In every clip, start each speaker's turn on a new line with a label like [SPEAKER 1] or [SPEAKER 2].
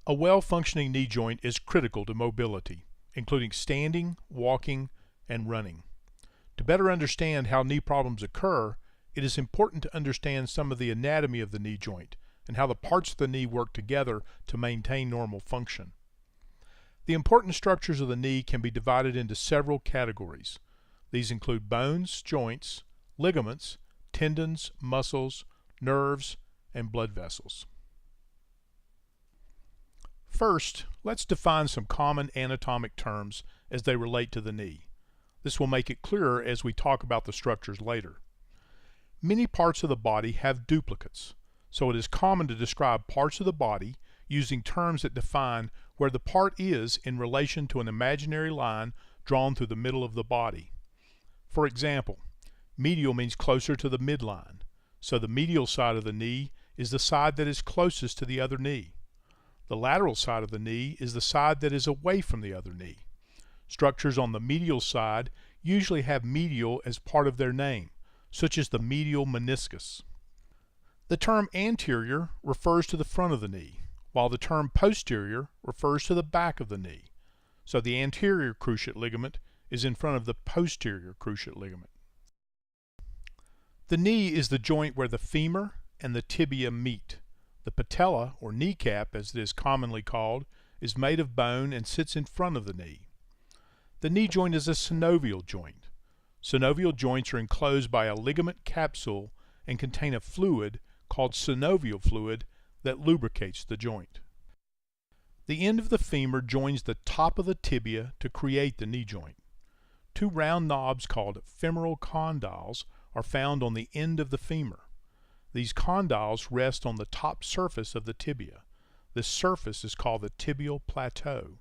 [SPEAKER 1] A well-functioning knee joint is critical to mobility, including standing, walking, and running. To better understand how knee problems occur, it is important to understand some of the anatomy of the knee joint and how the parts of the knee work together to maintain normal function. The important structures of the knee can be divided into several categories. These include bones, joints, ligaments, tendons, muscles, nerves, and blood vessels. First, let's define some common anatomic terms as they relate to the knee. This will make it clearer as we talk about the structures later. Many parts of the body have duplicates, so it is common to describe parts of the body using terms that define where the part is in relation to an imaginary line drawn through the middle of the body. For example, medial means closer to the midline, so the medial side of the knee is the side that is closest to the other knee. The lateral side of the knee is the side that is away from the other knee. Structures on the medial side usually have medial as part of their name, such as the medial meniscus. The term anterior refers to the front of the knee, while the term posterior refers to the back of the knee. So the anterior cruciate ligament is in front of the posterior cruciate ligament. The knee is the joint where the femur and the tibia meet. The patella, or kneecap as it is commonly called, is made of bone and sits in front of the knee. The knee joint is a synovial joint. Synovial joints are enclosed by a ligament capsule and contain a fluid called synovial fluid that lubricates the joint. The end of the femur joins the top of the tibia to create the knee joint. Two round knobs called femoral condyles are found on the end of the femur. These condyles rest on the top surface of the tibia. This surface is called the tibial plateau.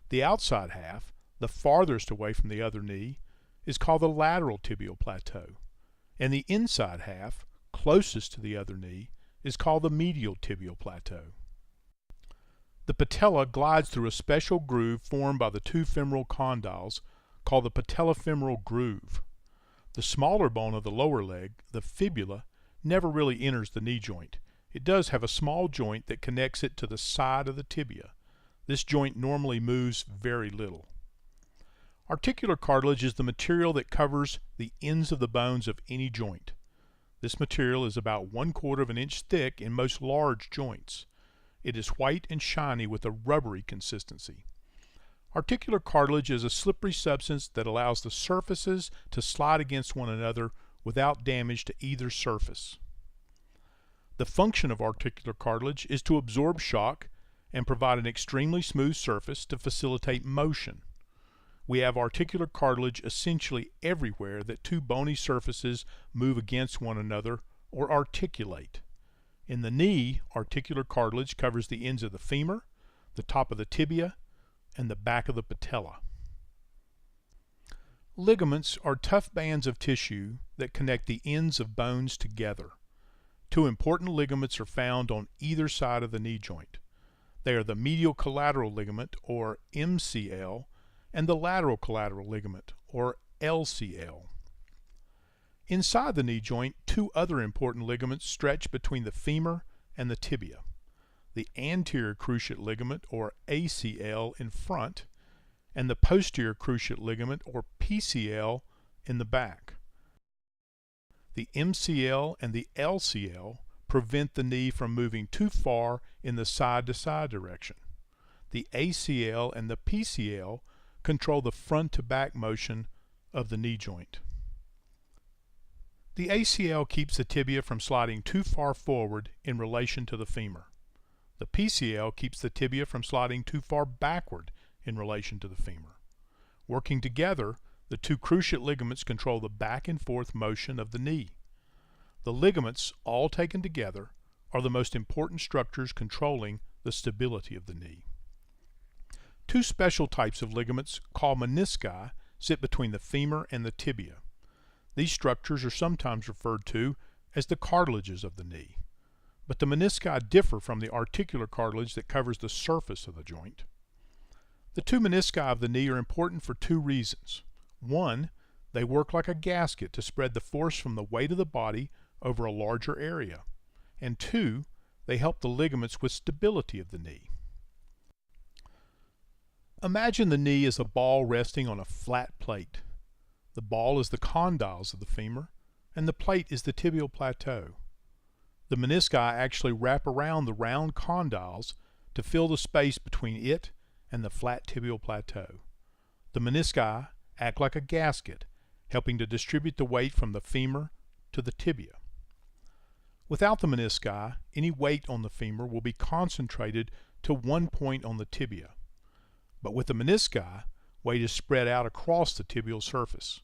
[SPEAKER 1] The outside half, the farthest away from the other knee, is called the lateral tibial plateau, and the inside half, closest to the other knee, is called the medial tibial plateau. The patella glides through a special groove formed by the two femoral condyles called the patellofemoral groove. The smaller bone of the lower leg, the fibula, never really enters the knee joint. It does have a small joint that connects it to the side of the tibia. This joint normally moves very little. Articular cartilage is the material that covers the ends of the bones of any joint. This material is about 1/4 of an inch thick in most large joints. It is white and shiny with a rubbery consistency. Articular cartilage is a slippery substance that allows the surfaces to slide against one another without damage to either surface. The function of articular cartilage is to absorb shock and provide an extremely smooth surface to facilitate motion. We have articular cartilage essentially everywhere that two bony surfaces move against one another or articulate. In the knee, articular cartilage covers the ends of the femur, the top of the tibia, and the back of the patella. Ligaments are tough bands of tissue that connect the ends of bones together. Two important ligaments are found on either side of the knee joint. They are the medial collateral ligament, or MCL, and the lateral collateral ligament, or LCL. Inside the knee joint, two other important ligaments stretch between the femur and the tibia. The anterior cruciate ligament, or ACL, in front, and the posterior cruciate ligament, or PCL, in the back. The MCL and the LCL prevent the knee from moving too far in the side-to-side direction. The ACL and the PCL control the front-to-back motion of the knee joint. The ACL keeps the tibia from sliding too far forward in relation to the femur. The PCL keeps the tibia from sliding too far backward in relation to the femur. Working together, the two cruciate ligaments control the back and forth motion of the knee. The ligaments, all taken together, are the most important structures controlling the stability of the knee. Two special types of ligaments, called menisci, sit between the femur and the tibia. These structures are sometimes referred to as the cartilages of the knee. But the menisci differ from the articular cartilage that covers the surface of the joint. The two menisci of the knee are important for two reasons. One, they work like a gasket to spread the force from the weight of the body over a larger area. And two, they help the ligaments with stability of the knee. Imagine the knee as a ball resting on a flat plate. The ball is the condyles of the femur, and the plate is the tibial plateau. The menisci actually wrap around the round condyles to fill the space between it and the flat tibial plateau. The menisci act like a gasket, helping to distribute the weight from the femur to the tibia. Without the menisci, any weight on the femur will be concentrated to one point on the tibia. But with the menisci, weight is spread out across the tibial surface.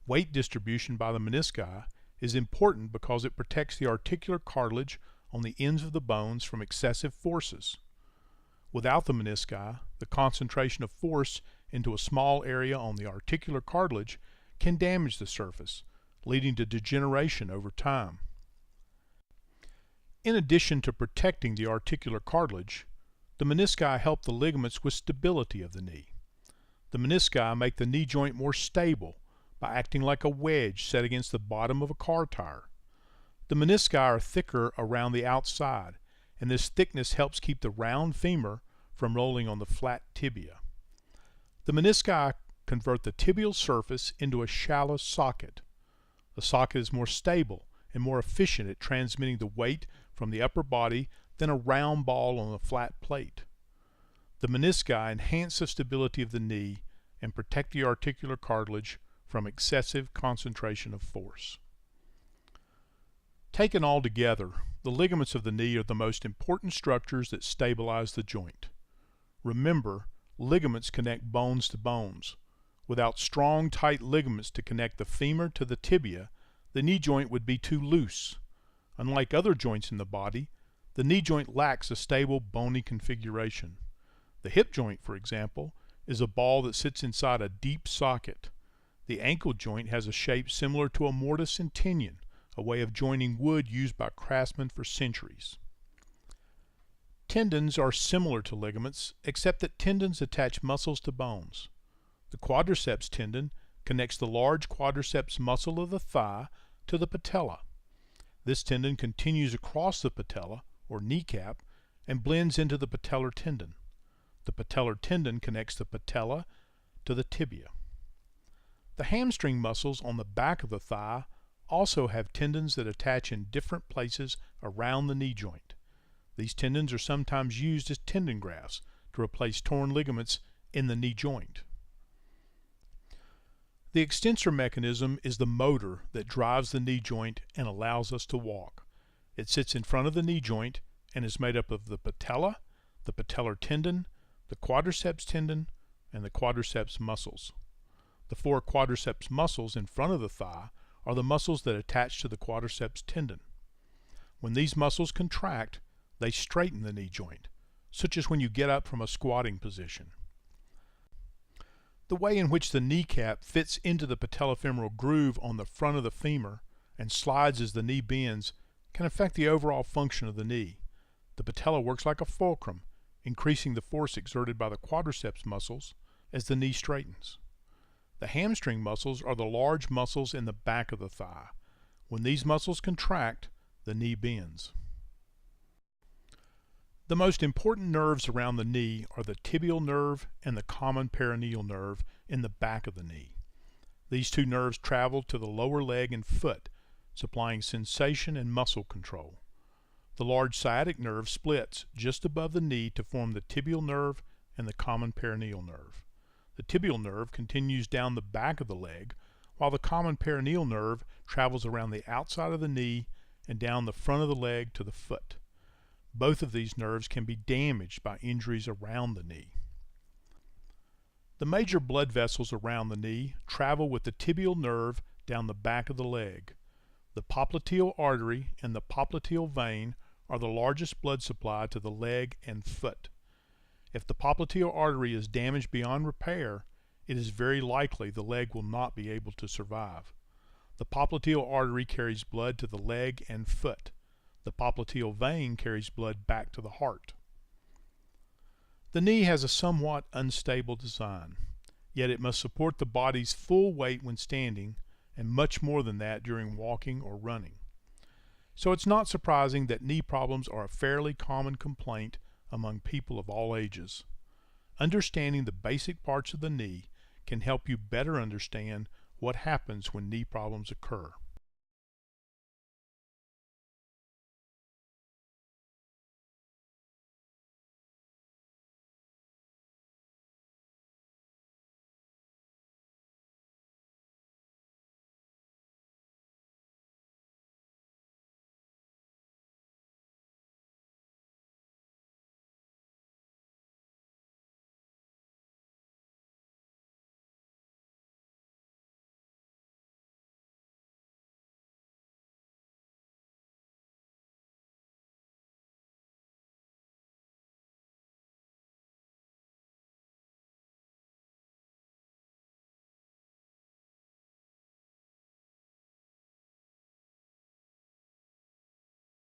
[SPEAKER 1] Weight distribution by the menisci is important because it protects the articular cartilage on the ends of the bones from excessive forces. Without the menisci, the concentration of force into a small area on the articular cartilage can damage the surface, leading to degeneration over time. In addition to protecting the articular cartilage, the menisci help the ligaments with stability of the knee. The menisci make the knee joint more stable by acting like a wedge set against the bottom of a car tire. The menisci are thicker around the outside, and this thickness helps keep the round femur from rolling on the flat tibia. The menisci convert the tibial surface into a shallow socket. The socket is more stable and more efficient at transmitting the weight from the upper body than a round ball on a flat plate. The menisci enhance the stability of the knee and protect the articular cartilage from excessive concentration of force. Taken all together, the ligaments of the knee are the most important structures that stabilize the joint. Remember, ligaments connect bones to bones. Without strong, tight ligaments to connect the femur to the tibia, the knee joint would be too loose. Unlike other joints in the body, the knee joint lacks a stable bony configuration. The hip joint, for example, is a ball that sits inside a deep socket. The ankle joint has a shape similar to a mortise and tenon, a way of joining wood used by craftsmen for centuries. Tendons are similar to ligaments, except that tendons attach muscles to bones. The quadriceps tendon connects the large quadriceps muscle of the thigh to the patella. This tendon continues across the patella, or kneecap, and blends into the patellar tendon. The patellar tendon connects the patella to the tibia. The hamstring muscles on the back of the thigh also have tendons that attach in different places around the knee joint. These tendons are sometimes used as tendon grafts to replace torn ligaments in the knee joint. The extensor mechanism is the motor that drives the knee joint and allows us to walk. It sits in front of the knee joint and is made up of the patella, the patellar tendon, the quadriceps tendon, and the quadriceps muscles. The four quadriceps muscles in front of the thigh are the muscles that attach to the quadriceps tendon. When these muscles contract, they straighten the knee joint, such as when you get up from a squatting position. The way in which the kneecap fits into the patellofemoral groove on the front of the femur and slides as the knee bends can affect the overall function of the knee. The patella works like a fulcrum, increasing the force exerted by the quadriceps muscles as the knee straightens. The hamstring muscles are the large muscles in the back of the thigh. When these muscles contract, the knee bends. The most important nerves around the knee are the tibial nerve and the common peroneal nerve in the back of the knee. These two nerves travel to the lower leg and foot, supplying sensation and muscle control. The large sciatic nerve splits just above the knee to form the tibial nerve and the common peroneal nerve. The tibial nerve continues down the back of the leg, while the common peroneal nerve travels around the outside of the knee and down the front of the leg to the foot. Both of these nerves can be damaged by injuries around the knee. The major blood vessels around the knee travel with the tibial nerve down the back of the leg. The popliteal artery and the popliteal vein are the largest blood supply to the leg and foot. If the popliteal artery is damaged beyond repair, it is very likely the leg will not be able to survive. The popliteal artery carries blood to the leg and foot. The popliteal vein carries blood back to the heart. The knee has a somewhat unstable design, yet it must support the body's full weight when standing and much more than that during walking or running. So it's not surprising that knee problems are a fairly common complaint among people of all ages. Understanding the basic parts of the knee can help you better understand what happens when knee problems occur.